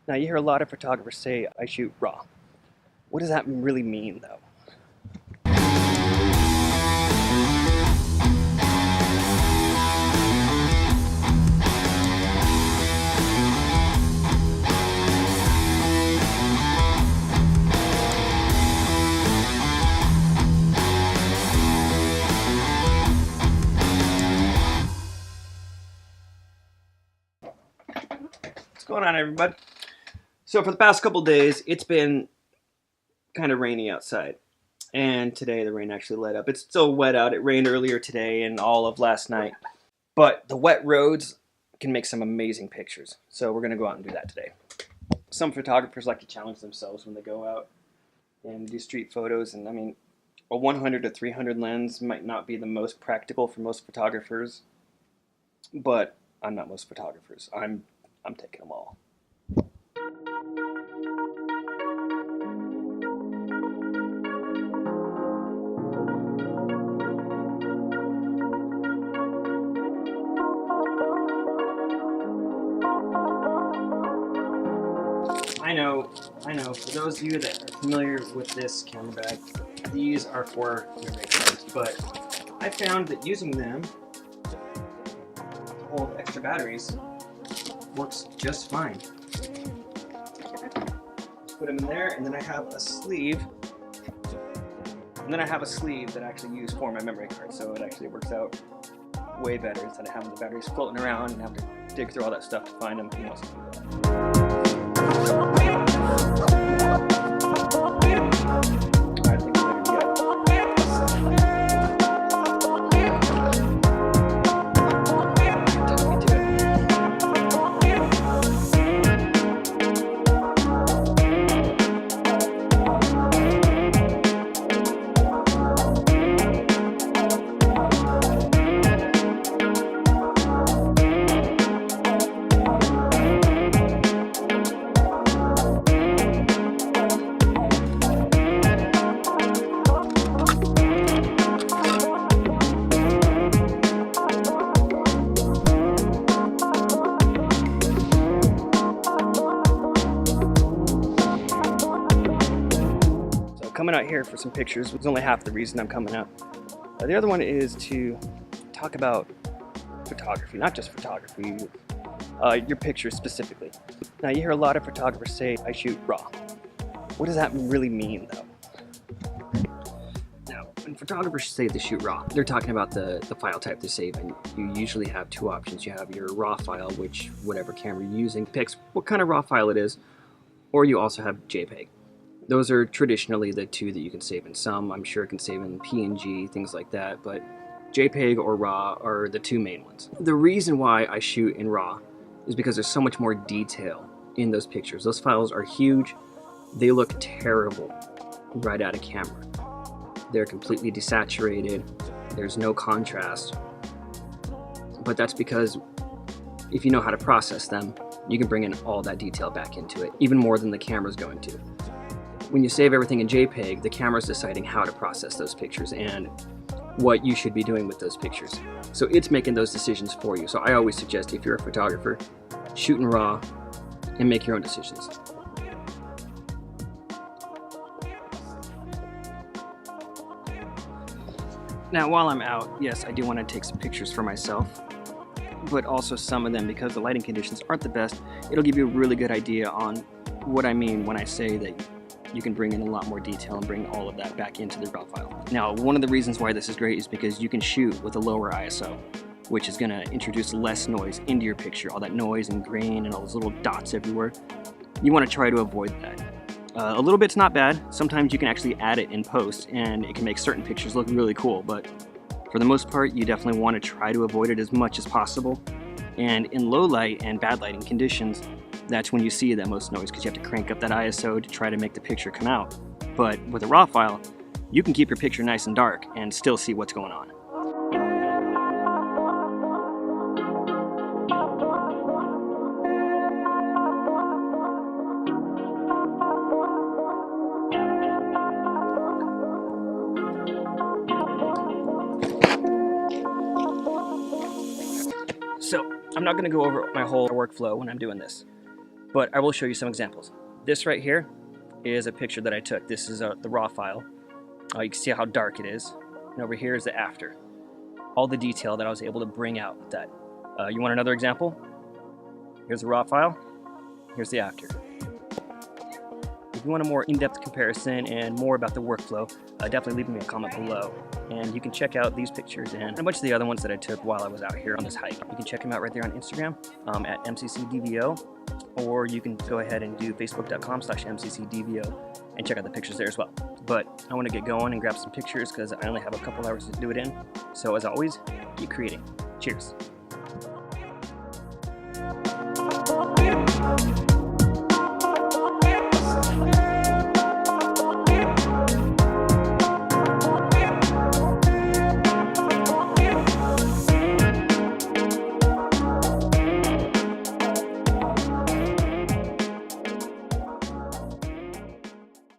Now, you hear a lot of photographers say, I shoot RAW. What does that really mean, though? What's going on, everybody? So for the past couple days, it's been kind of rainy outside. And today the rain actually let up. It's still wet out. It rained earlier today and all of last night. But the wet roads can make some amazing pictures. So we're going to go out and do that today. Some photographers like to challenge themselves when they go out and do street photos. And I mean, a 100 to 300 lens might not be the most practical for most photographers. But I'm not most photographers. I'm taking them all. I know, for those of you that are familiar with this camera bag, these are for memory cards, but I found that using them to hold extra batteries works just fine. Put them in there, and then I have a sleeve, that I actually use for my memory card, so it actually works out way better instead of having the batteries floating around and have to dig through all that stuff to find them. Who wants to do that? Coming out here for some pictures was only half the reason I'm coming out. The other one is to talk about photography, not just photography, your pictures specifically. Now, you hear a lot of photographers say, I shoot RAW. What does that really mean, though? Now, when photographers say they shoot RAW, they're talking about the file type they save, and you usually have two options. You have your RAW file, which whatever camera you're using picks what kind of RAW file it is, or you also have JPEG. Those are traditionally the two that you can save in. Some, I'm sure, can save in PNG, things like that, but JPEG or RAW are the two main ones. The reason why I shoot in RAW is because there's so much more detail in those pictures. Those files are huge. They look terrible right out of camera. They're completely desaturated. There's no contrast. But that's because if you know how to process them, you can bring in all that detail back into it, even more than the camera's going to. When you save everything in JPEG, the camera's deciding how to process those pictures and what you should be doing with those pictures. So it's making those decisions for you. So I always suggest, if you're a photographer, shoot in RAW and make your own decisions. Now, while I'm out, yes, I do want to take some pictures for myself, but also some of them, because the lighting conditions aren't the best, it'll give you a really good idea on what I mean when I say that you can bring in a lot more detail and bring all of that back into the RAW file. Now, one of the reasons why this is great is because you can shoot with a lower ISO, which is going to introduce less noise into your picture, all that noise and grain and all those little dots everywhere. You want to try to avoid that. A little bit's not bad. Sometimes you can actually add it in post and it can make certain pictures look really cool, but for the most part, you definitely want to try to avoid it as much as possible. And in low light and bad lighting conditions, that's when you see that most noise, because you have to crank up that ISO to try to make the picture come out. But with a RAW file, you can keep your picture nice and dark and still see what's going on. So I'm not going to go over my whole workflow when I'm doing this, But I will show you some examples. This right here is a picture that I took. This is the raw file. You can see how dark it is. And over here is the after. All the detail that I was able to bring out with that. You want another example? Here's the raw file. Here's the after. If you want a more in-depth comparison and more about the workflow, definitely leave me a comment below. And you can check out these pictures and a bunch of the other ones that I took while I was out here on this hike. You can check them out right there on Instagram at MCCDVO, or you can go ahead and do facebook.com/MCCDVO and check out the pictures there as well. But I want to get going and grab some pictures because I only have a couple hours to do it in. So as always, keep creating. Cheers.